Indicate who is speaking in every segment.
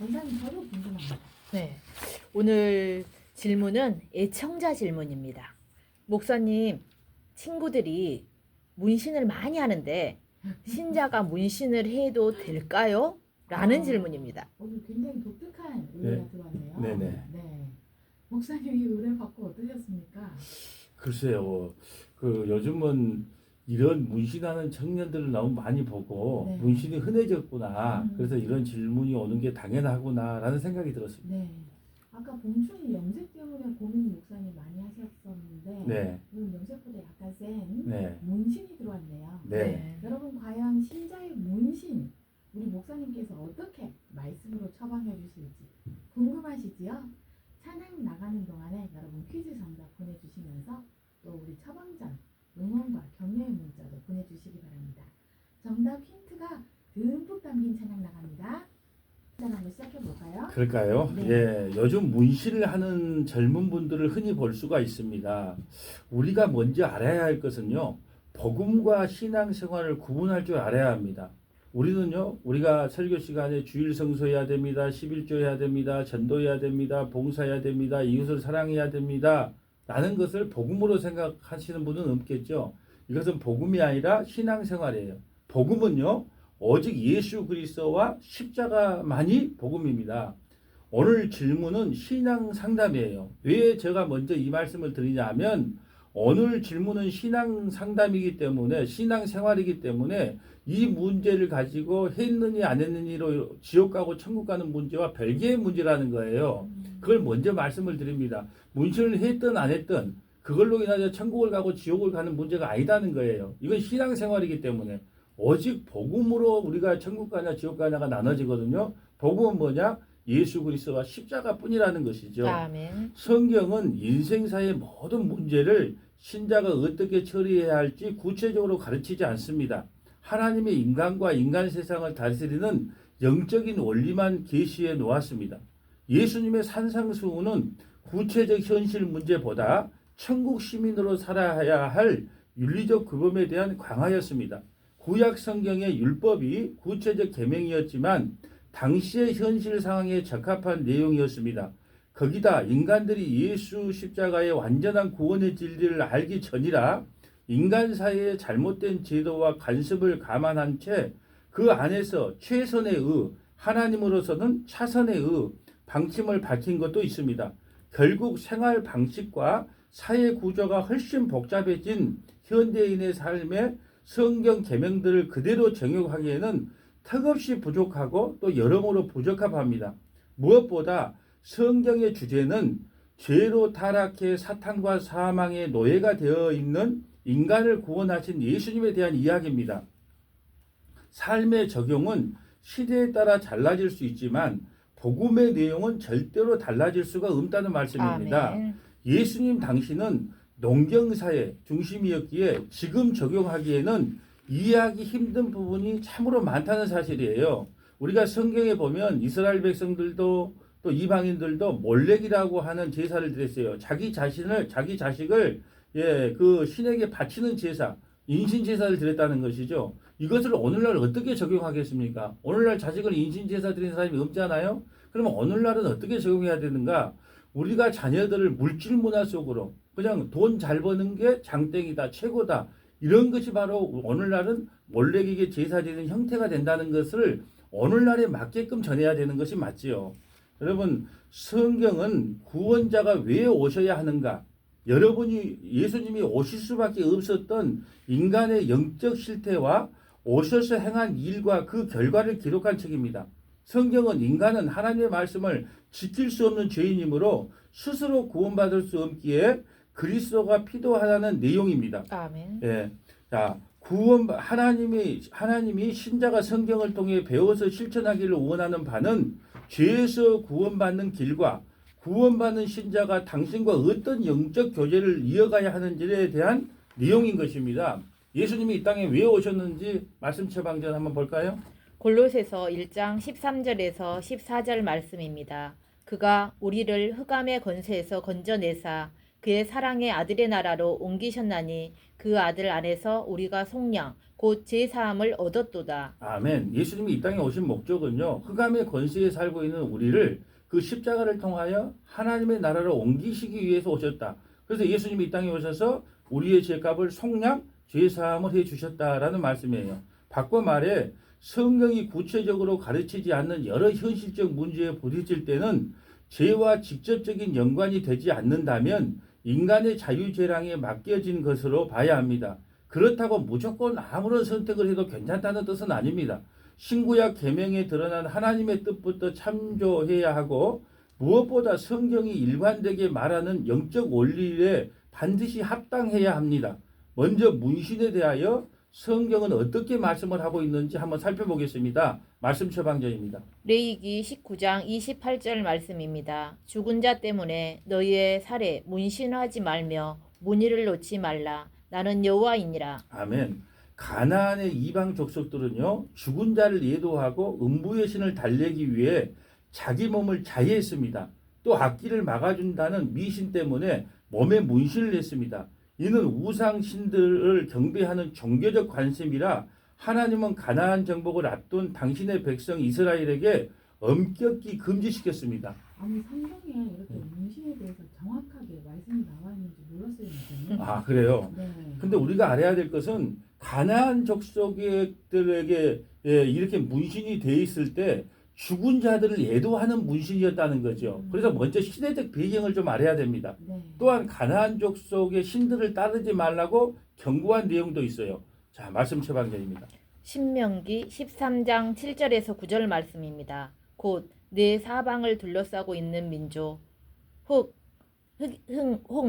Speaker 1: 권사님 저도 궁금합니다.
Speaker 2: 네. 오늘 질문은 애청자 질문입니다. 목사님, 친구들이 문신을 많이 하는데 신자가 문신을 해도 될까요? 라는 질문입니다.
Speaker 1: 오늘 굉장히 독특한 의뢰가 들어왔네요.
Speaker 3: 네네.
Speaker 1: 네. 목사님 이 의뢰 받고 어떠셨습니까?
Speaker 3: 글쎄요. 요즘은 이런 문신하는 청년들을 너무 많이 보고
Speaker 1: 네.
Speaker 3: 문신이 흔해졌구나.
Speaker 1: 음.
Speaker 3: 그래서 이런 질문이 오는 게 당연하구나라는 생각이 들었습니다.
Speaker 1: 네. 아까 봉춘이 염색 때문에 고민 목사님 많이 하셨었는데
Speaker 3: 네.
Speaker 1: 오늘 염색보다 약간 센
Speaker 3: 네.
Speaker 1: 문신이 들어왔네요.
Speaker 3: 네.
Speaker 1: 여러분 과연 신자의 문신 우리 목사님께서 어떻게 말씀으로 처방해 주실지 궁금하시지요? 찬양 나가는 동안에 여러분 퀴즈 정답 보내주시면서 또 우리 처방전 응원과 격려의 문자도 보내주시기 바랍니다. 정답 힌트가 듬뿍 담긴 찬양 나갑니다. 찬양 한번 시작해 볼까요?
Speaker 3: 그럴까요?
Speaker 1: 네.
Speaker 3: 예. 요즘 문신을 하는 젊은 분들을 흔히 볼 수가 있습니다. 우리가 먼저 알아야 할 것은요. 복음과 신앙생활을 구분할 줄 알아야 합니다. 우리는요, 우리가 설교 시간에 주일 성수해야 됩니다. 11조 해야 됩니다. 전도해야 됩니다. 봉사해야 됩니다. 이웃을 사랑해야 됩니다. 라는 것을 복음으로 생각하시는 분은 없겠죠. 이것은 복음이 아니라 신앙생활이에요. 복음은요, 오직 예수 그리스도와 십자가만이 복음입니다. 오늘 질문은 신앙 상담이에요. 왜 제가 먼저 이 말씀을 드리냐면 오늘 질문은 신앙 상담이기 때문에 신앙 생활이기 때문에 이 문제를 가지고 했느니 안 했느니로 지옥 가고 천국 가는 문제와 별개의 문제라는 거예요. 그걸 먼저 말씀을 드립니다. 문신을 했든 안 했든 그걸로 인하여 천국을 가고 지옥을 가는 문제가 아니다는 거예요. 이건 신앙 생활이기 때문에 오직 복음으로 우리가 천국 가냐 지옥 가냐가 나눠지거든요. 복음은 뭐냐? 예수 그리스도와 십자가뿐이라는 것이죠.
Speaker 2: 아멘.
Speaker 3: 성경은 인생사의 모든 문제를 신자가 어떻게 처리해야 할지 구체적으로 가르치지 않습니다. 하나님의 인간과 인간 세상을 다스리는 영적인 원리만 계시해 놓았습니다. 예수님의 산상수훈은 구체적 현실 문제보다 천국 시민으로 살아야 할 윤리적 규범에 대한 강화였습니다. 구약 성경의 율법이 구체적 계명이었지만 당시의 현실 상황에 적합한 내용이었습니다. 거기다 인간들이 예수 십자가의 완전한 구원의 진리를 알기 전이라 인간 사회의 잘못된 제도와 간섭을 감안한 채 그 안에서 최선의 하나님으로서는 차선의 방침을 밝힌 것도 있습니다. 결국 생활 방식과 사회 구조가 훨씬 복잡해진 현대인의 삶에 성경 계명들을 그대로 적용하기에는 턱없이 부족하고 또 여러모로 부적합합니다. 무엇보다 성경의 주제는 죄로 타락해 사탄과 사망의 노예가 되어 있는 인간을 구원하신 예수님에 대한 이야기입니다. 삶의 적용은 시대에 따라 달라질 수 있지만 복음의 내용은 절대로 달라질 수가 없다는 말씀입니다.
Speaker 2: 아멘.
Speaker 3: 예수님 당시는 농경사회 중심이었기에 지금 적용하기에는 이해하기 힘든 부분이 참으로 많다는 사실이에요. 우리가 성경에 보면 이스라엘 백성들도 또 이방인들도 몰렉이라고 하는 제사를 드렸어요. 자기 자식을 그 신에게 바치는 제사, 인신 제사를 드렸다는 것이죠. 이것을 오늘날 어떻게 적용하겠습니까? 오늘날 자식을 인신 제사 드리는 사람이 없잖아요. 그러면 오늘날은 어떻게 적용해야 되는가? 우리가 자녀들을 물질 문화 속으로 그냥 돈 잘 버는 게 장땡이다, 최고다. 이런 것이 바로 오늘날은 몰렉에게 제사 드리는 형태가 된다는 것을 오늘날에 맞게끔 전해야 되는 것이 맞지요. 여러분, 성경은 구원자가 왜 오셔야 하는가? 여러분이 예수님이 오실 수밖에 없었던 인간의 영적 실태와 오셔서 행한 일과 그 결과를 기록한 책입니다. 성경은 인간은 하나님의 말씀을 지킬 수 없는 죄인이므로 스스로 구원받을 수 없기에 그리스도가 필요하다는 내용입니다.
Speaker 2: 아멘.
Speaker 3: 예. 자, 하나님이 신자가 성경을 통해 배워서 실천하기를 원하는 바는 죄에서 구원받는 길과 구원받는 신자가 당신과 어떤 영적 교제를 이어가야 하는지에 대한 내용인 것입니다. 예수님이 이 땅에 왜 오셨는지 말씀 처방전 한번 볼까요?
Speaker 2: 골로새서 1장 13절에서 14절 말씀입니다. 그가 우리를 흑암의 권세에서 건져내사 그의 사랑의 아들의 나라로 옮기셨나니 그 아들 안에서 우리가 속량 곧 제사함을 얻었도다.
Speaker 3: 아멘. 예수님이 이 땅에 오신 목적은요, 흑암의 권세에 살고 있는 우리를 그 십자가를 통하여 하나님의 나라로 옮기시기 위해서 오셨다. 그래서 예수님이 이 땅에 오셔서 우리의 죄값을 속량, 죄사함을 해주셨다라는 말씀이에요. 바꿔 말해 성경이 구체적으로 가르치지 않는 여러 현실적 문제에 부딪힐 때는 죄와 직접적인 연관이 되지 않는다면 인간의 자유재량에 맡겨진 것으로 봐야 합니다. 그렇다고 무조건 아무런 선택을 해도 괜찮다는 뜻은 아닙니다. 신구약 계명에 드러난 하나님의 뜻부터 참조해야 하고 무엇보다 성경이 일관되게 말하는 영적 원리에 반드시 합당해야 합니다. 먼저 문신에 대하여 성경은 어떻게 말씀을 하고 있는지 한번 살펴보겠습니다. 말씀 처방전입니다.
Speaker 2: 레위기 19장 28절 말씀입니다. 죽은 자 때문에 너희의 살에 문신하지 말며 무늬를 놓지 말라. 나는 여호와이니라.
Speaker 3: 아멘. 가나안의 이방 족속들은요, 죽은 자를 예도하고 음부의 신을 달래기 위해 자기 몸을 자해했습니다. 또 악기를 막아준다는 미신 때문에 몸에 문신을 냈습니다. 이는 우상 신들을 경배하는 종교적 관심이라 하나님은 가나안 정복을 앞둔 당신의 백성 이스라엘에게 엄격히 금지시켰습니다.
Speaker 1: 아니 성경에 이렇게 문신에 대해서 정확하게 말씀이 나와 있는지 몰랐어요.
Speaker 3: 아, 그래요?
Speaker 1: 네.
Speaker 3: 근데 우리가 알아야 될 것은 가나안 족속들에게 이렇게 문신이 돼 있을 때 죽은 자들을 예도하는 문신이었다는 거죠. 그래서 먼저 시대적 배경을 좀 알아야 됩니다.
Speaker 1: 네.
Speaker 3: 또한 가나안 족속의 신들을 따르지 말라고 경고한 내용도 있어요. 자, 말씀 처방전입니다.
Speaker 2: 신명기 13장 7절에서 9절 말씀입니다. 곧 내 사방을 둘러싸고 있는 민족 혹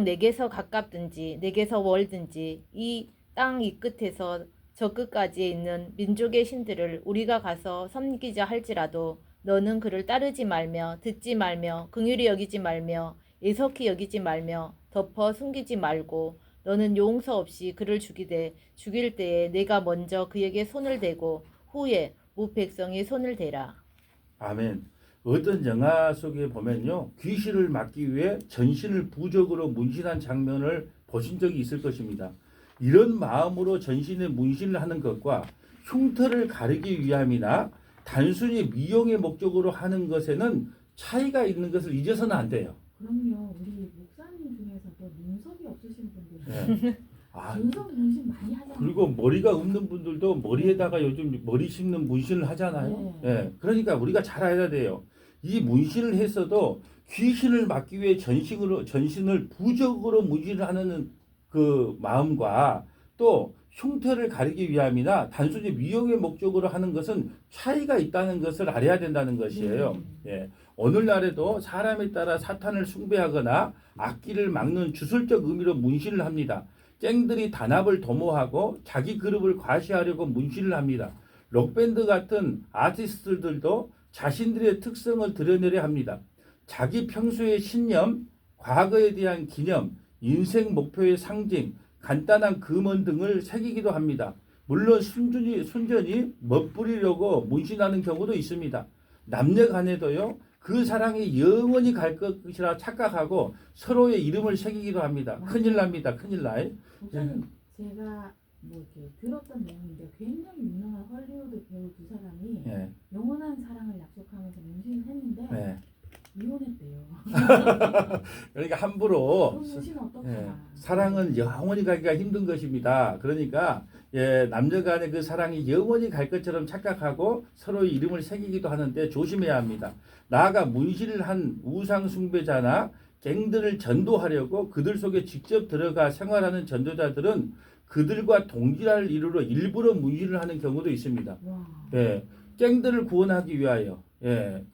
Speaker 2: 내게서 가깝든지 내게서 멀든지 이 땅 이 끝에서 저 끝까지에 있는 민족의 신들을 우리가 가서 섬기자 할지라도 너는 그를 따르지 말며 듣지 말며 긍휼히 여기지 말며 애석히 여기지 말며 덮어 숨기지 말고 너는 용서 없이 그를 죽일 때에 내가 먼저 그에게 손을 대고 후에 무백성이 손을 대라.
Speaker 3: 아멘. 어떤 영화 속에 보면요, 귀신을 막기 위해 전신을 부적으로 문신한 장면을 보신 적이 있을 것입니다. 이런 마음으로 전신에 문신을 하는 것과 흉터를 가리기 위함이나 단순히 미용의 목적으로 하는 것에는 차이가 있는 것을 잊어서는 안 돼요.
Speaker 1: 그럼요. 우리 목사님 중에서도 눈썹이 없으신 분들
Speaker 3: 네. 아,
Speaker 1: 눈썹 문신 많이 하잖아요.
Speaker 3: 그리고 머리가 없는 분들도 머리에다가 요즘 머리 심는 문신을 하잖아요. 예. 그러니까 우리가 잘 알아야 돼요. 이 문신을 했어도 귀신을 막기 위해 전신을 부적으로 문신을 하는 그 마음과 또 흉터를 가리기 위함이나 단순히 미용의 목적으로 하는 것은 차이가 있다는 것을 알아야 된다는 것이에요. 예. 오늘날에도 사람에 따라 사탄을 숭배하거나 악기를 막는 주술적 의미로 문신을 합니다. 쟁들이 단합을 도모하고 자기 그룹을 과시하려고 문신을 합니다. 록밴드 같은 아티스트들도 자신들의 특성을 드러내려 합니다. 자기 평소의 신념, 과거에 대한 기념, 인생 목표의 상징, 간단한 금원 등을 새기기도 합니다. 물론 순전히 멋부리려고 문신하는 경우도 있습니다. 남녀 간에도요, 그 사랑이 영원히 갈 것이라 착각하고 서로의 이름을 새기기도 합니다. 큰일 납니다. 큰일 나요.
Speaker 1: 목사님 제가 뭐 이렇게 들었던 내용인데 굉장히 유명한 헐리우드 배우 두 사람이
Speaker 3: 예.
Speaker 1: 영원한 사랑을 약속하면서 문신을 했는데
Speaker 3: 예.
Speaker 1: 이혼했대요.
Speaker 3: 그러니까 함부로
Speaker 1: 그럼 문신 어떡하나.
Speaker 3: 예, 사랑은 영원히 가기가 힘든 것입니다. 그러니까 남녀 간의 그 사랑이 영원히 갈 것처럼 착각하고 서로의 이름을 새기기도 하는데 조심해야 합니다. 나아가 문신을 한 우상 숭배자나 갱들을 전도하려고 그들 속에 직접 들어가 생활하는 전도자들은 그들과 동질할 이유로 일부러 문신을 하는 경우도 있습니다.
Speaker 1: 와.
Speaker 3: 예, 갱들을 구원하기 위하여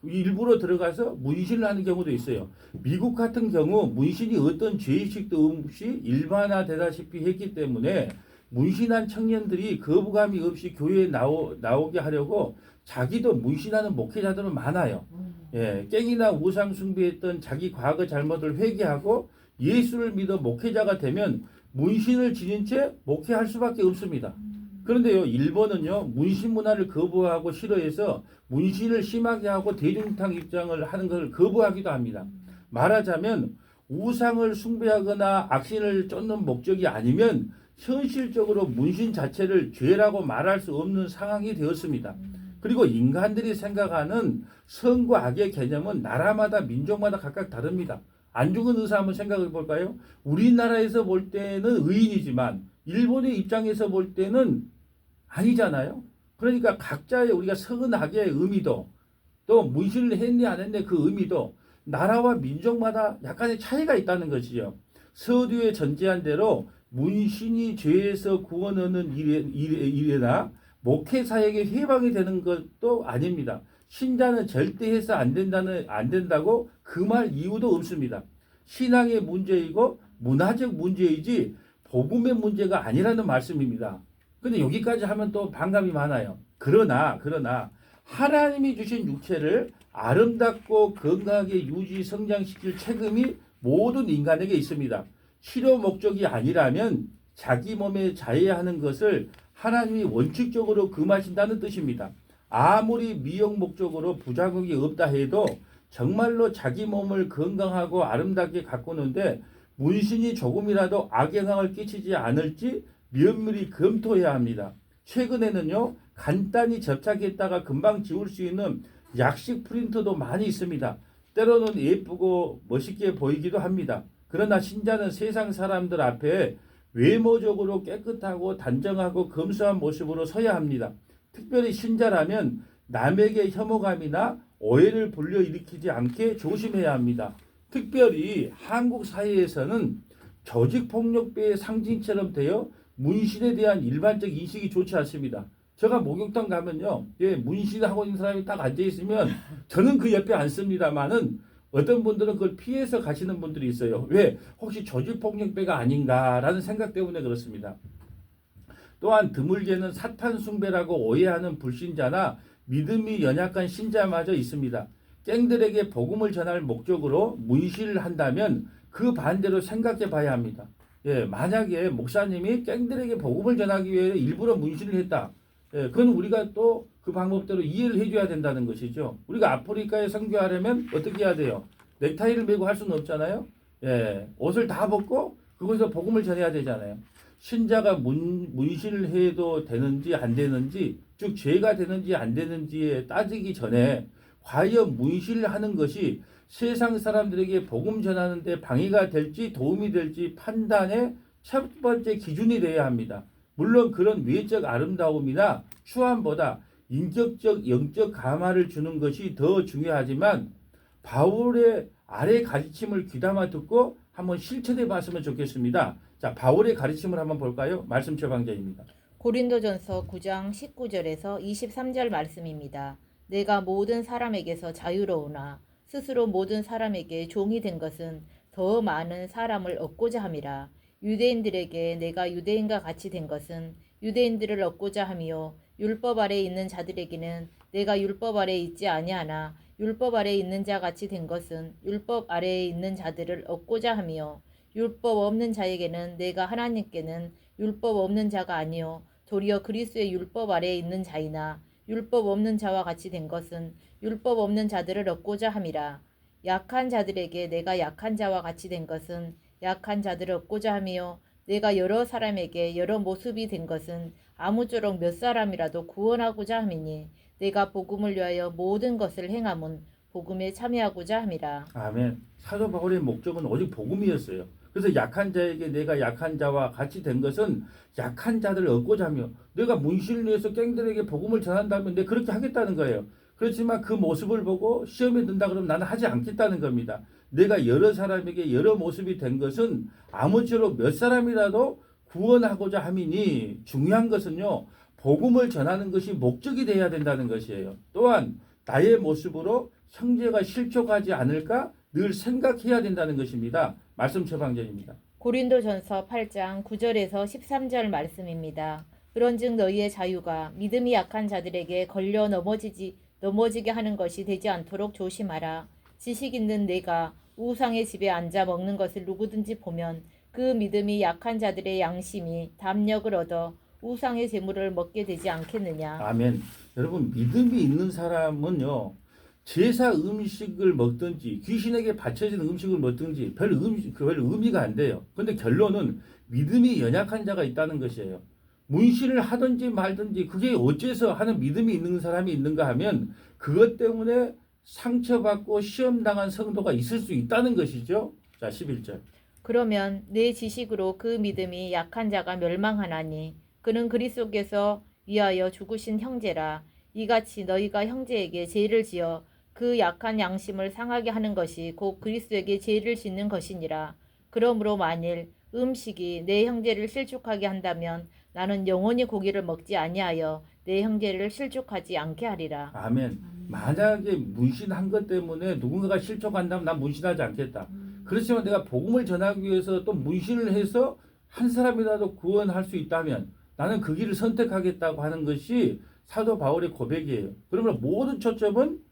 Speaker 3: 일부러 들어가서 문신을 하는 경우도 있어요. 미국 같은 경우 문신이 어떤 죄의식도 없이 일반화되다시피 했기 때문에 문신한 청년들이 거부감이 없이 교회에 나오게 하려고 자기도 문신하는 목회자들은 많아요. 깽이나 우상 숭배했던 자기 과거 잘못을 회개하고 예수를 믿어 목회자가 되면 문신을 지닌 채 목회할 수밖에 없습니다. 그런데요, 일본은요, 문신 문화를 거부하고 싫어해서 문신을 심하게 하고 대중탕 입장을 하는 것을 거부하기도 합니다. 말하자면 우상을 숭배하거나 악신을 쫓는 목적이 아니면 현실적으로 문신 자체를 죄라고 말할 수 없는 상황이 되었습니다. 그리고 인간들이 생각하는 선과 악의 개념은 나라마다 민족마다 각각 다릅니다. 안 죽은 의사 한번 생각해 볼까요? 우리나라에서 볼 때는 의인이지만 일본의 입장에서 볼 때는 아니잖아요. 그러니까 각자의 우리가 선은 악의 의미도 또 문신을 했니 안 했니 그 의미도 나라와 민족마다 약간의 차이가 있다는 것이죠. 서두에 전제한 대로 문신이 죄에서 구원 얻는 일이나 목회사에게 해방이 되는 것도 아닙니다. 신자는 절대 해서 안 된다고 그 말 이유도 없습니다. 신앙의 문제이고 문화적 문제이지 복음의 문제가 아니라는 말씀입니다. 근데 여기까지 하면 또 반감이 많아요. 그러나 하나님이 주신 육체를 아름답고 건강하게 유지 성장시킬 책임이 모든 인간에게 있습니다. 치료 목적이 아니라면 자기 몸에 자해하는 것을 하나님이 원칙적으로 금하신다는 뜻입니다. 아무리 미용 목적으로 부작용이 없다 해도 정말로 자기 몸을 건강하고 아름답게 가꾸는데 문신이 조금이라도 악영향을 끼치지 않을지 면밀히 검토해야 합니다. 최근에는요, 간단히 접착했다가 금방 지울 수 있는 약식 프린터도 많이 있습니다. 때로는 예쁘고 멋있게 보이기도 합니다. 그러나 신자는 세상 사람들 앞에 외모적으로 깨끗하고 단정하고 검소한 모습으로 서야 합니다. 특별히 신자라면 남에게 혐오감이나 오해를 불러일으키지 않게 조심해야 합니다. 특별히 한국 사회에서는 조직폭력배의 상징처럼 되어 문신에 대한 일반적 인식이 좋지 않습니다. 제가 목욕탕 가면요, 문신하고 있는 사람이 딱 앉아있으면 저는 그 옆에 앉습니다만은 어떤 분들은 그걸 피해서 가시는 분들이 있어요. 왜? 혹시 조직폭력배가 아닌가라는 생각 때문에 그렇습니다. 또한 드물게는 사탄 숭배라고 오해하는 불신자나 믿음이 연약한 신자마저 있습니다. 깽들에게 복음을 전할 목적으로 문신을 한다면 그 반대로 생각해 봐야 합니다. 만약에 목사님이 깽들에게 복음을 전하기 위해 일부러 문신을 했다. 그건 우리가 또 그 방법대로 이해를 해줘야 된다는 것이죠. 우리가 아프리카에 선교하려면 어떻게 해야 돼요? 넥타이를 메고 할 수는 없잖아요. 옷을 다 벗고 그곳에서 복음을 전해야 되잖아요. 신자가 문신을 해도 되는지 안 되는지, 즉 죄가 되는지 안 되는지에 따지기 전에 과연 문신을 하는 것이 세상 사람들에게 복음 전하는 데 방해가 될지 도움이 될지 판단의 첫 번째 기준이 되어야 합니다. 물론 그런 외적 아름다움이나 추함보다 인격적 영적 감화를 주는 것이 더 중요하지만 바울의 아래 가르침을 귀담아 듣고 한번 실천해 봤으면 좋겠습니다. 자, 바울의 가르침을 한번 볼까요? 말씀 처방자입니다.
Speaker 2: 고린도전서 9장 19절에서 23절 말씀입니다. 내가 모든 사람에게서 자유로우나 스스로 모든 사람에게 종이 된 것은 더 많은 사람을 얻고자 함이라. 유대인들에게 내가 유대인과 같이 된 것은 유대인들을 얻고자 함이요 율법 아래 있는 자들에게는 내가 율법 아래 있지 아니하나 율법 아래 있는 자 같이 된 것은 율법 아래에 있는 자들을 얻고자 함이요 율법 없는 자에게는 내가 하나님께는 율법 없는 자가 아니요 도리어 그리스도의 율법 아래에 있는 자이나 율법 없는 자와 같이 된 것은 율법 없는 자들을 얻고자 함이라. 약한 자들에게 내가 약한 자와 같이 된 것은 약한 자들을 얻고자 함이요 내가 여러 사람에게 여러 모습이 된 것은 아무쪼록 몇 사람이라도 구원하고자 함이니 내가 복음을 위하여 모든 것을 행함은 복음에 참여하고자 함이라.
Speaker 3: 아멘. 사도 바울의 목적은 오직 복음이었어요. 그래서 약한 자에게 내가 약한 자와 같이 된 것은 약한 자들을 얻고자 하며 내가 문신을 위해서 깽들에게 복음을 전한다면 내가 그렇게 하겠다는 거예요. 그렇지만 그 모습을 보고 시험에 든다 그러면 나는 하지 않겠다는 겁니다. 내가 여러 사람에게 여러 모습이 된 것은 아무쪼록 몇 사람이라도 구원하고자 함이니 중요한 것은요. 복음을 전하는 것이 목적이 되어야 된다는 것이에요. 또한 나의 모습으로 형제가 실족하지 않을까 늘 생각해야 된다는 것입니다. 말씀 처방전입니다.
Speaker 2: 고린도전서 8장 9절에서 13절 말씀입니다. 그런즉 너희의 자유가 믿음이 약한 자들에게 걸려 넘어지게 하는 것이 되지 않도록 조심하라. 지식 있는 내가 우상의 집에 앉아 먹는 것을 누구든지 보면 그 믿음이 약한 자들의 양심이 담력을 얻어 우상의 제물을 먹게 되지 않겠느냐.
Speaker 3: 아멘. 여러분 믿음이 있는 사람은요. 제사 음식을 먹든지 귀신에게 바쳐진 음식을 먹든지 별 의미가 안 돼요. 근데 결론은 믿음이 연약한 자가 있다는 것이에요. 문신을 하든지 말든지 그게 어째서 하는 믿음이 있는 사람이 있는가 하면 그것 때문에 상처받고 시험당한 성도가 있을 수 있다는 것이죠. 자, 11절.
Speaker 2: 그러면 내 지식으로 그 믿음이 약한 자가 멸망하나니 그는 그리스도께서 위하여 죽으신 형제라. 이같이 너희가 형제에게 죄를 지어 그 약한 양심을 상하게 하는 것이 곧 그리스도에게 죄를 짓는 것이니라. 그러므로 만일 음식이 내 형제를 실족하게 한다면 나는 영원히 고기를 먹지 아니하여 내 형제를 실족하지 않게 하리라.
Speaker 3: 아멘. 만약에 문신한 것 때문에 누군가가 실족한다면 난 문신하지 않겠다. 그렇지만 내가 복음을 전하기 위해서 또 문신을 해서 한 사람이라도 구원할 수 있다면 나는 그 길을 선택하겠다고 하는 것이 사도 바울의 고백이에요. 그러면 모든 초점은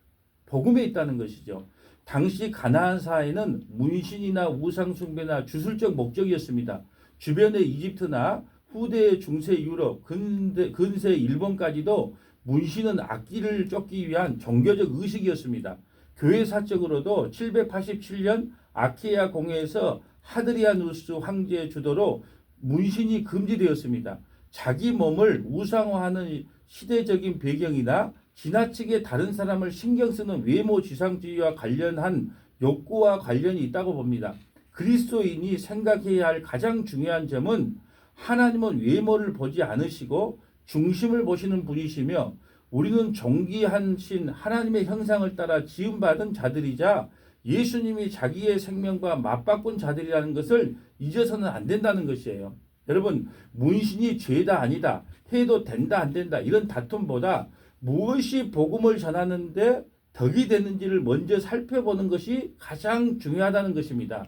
Speaker 3: 복음에 있다는 것이죠. 당시 가나안 사회는 문신이나 우상숭배나 주술적 목적이었습니다. 주변의 이집트나 후대의 중세 유럽, 근세 일본까지도 문신은 악기를 쫓기 위한 종교적 의식이었습니다. 교회사적으로도 787년 아키야 공회에서 하드리아누스 황제의 주도로 문신이 금지되었습니다. 자기 몸을 우상화하는 시대적인 배경이나 지나치게 다른 사람을 신경 쓰는 외모 지상주의와 관련한 욕구와 관련이 있다고 봅니다. 그리스도인이 생각해야 할 가장 중요한 점은 하나님은 외모를 보지 않으시고 중심을 보시는 분이시며 우리는 존귀하신 하나님의 형상을 따라 지음받은 자들이자 예수님이 자기의 생명과 맞바꾼 자들이라는 것을 잊어서는 안 된다는 것이에요. 여러분, 문신이 죄다 아니다, 해도 된다 안 된다 이런 다툼보다 무엇이 복음을 전하는데 덕이 되는지를 먼저 살펴보는 것이 가장 중요하다는 것입니다.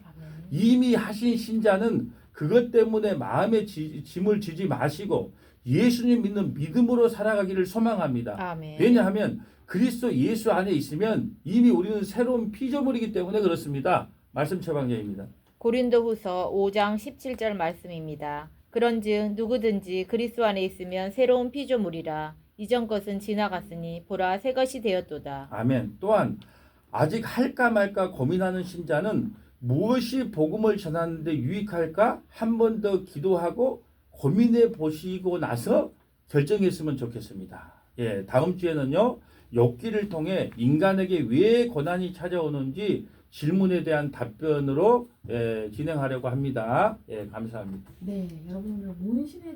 Speaker 3: 이미 하신 신자는 그것 때문에 마음의 짐을 지지 마시고 예수님 믿는 믿음으로 살아가기를 소망합니다.
Speaker 2: 아멘.
Speaker 3: 왜냐하면 그리스도 예수 안에 있으면 이미 우리는 새로운 피조물이기 때문에 그렇습니다. 말씀 처방전입니다.
Speaker 2: 고린도후서 5장 17절 말씀입니다. 그런즉 누구든지 그리스도 안에 있으면 새로운 피조물이라. 이전 것은 지나갔으니 보라 새 것이 되었도다.
Speaker 3: 아멘. 또한 아직 할까 말까 고민하는 신자는 무엇이 복음을 전하는데 유익할까 한 번 더 기도하고 고민해 보시고 나서 결정했으면 좋겠습니다. 예, 다음 주에는요, 욥기를 통해 인간에게 왜 고난이 찾아오는지 질문에 대한 답변으로 진행하려고 합니다. 예, 감사합니다.
Speaker 1: 네, 여러분 오늘 문신에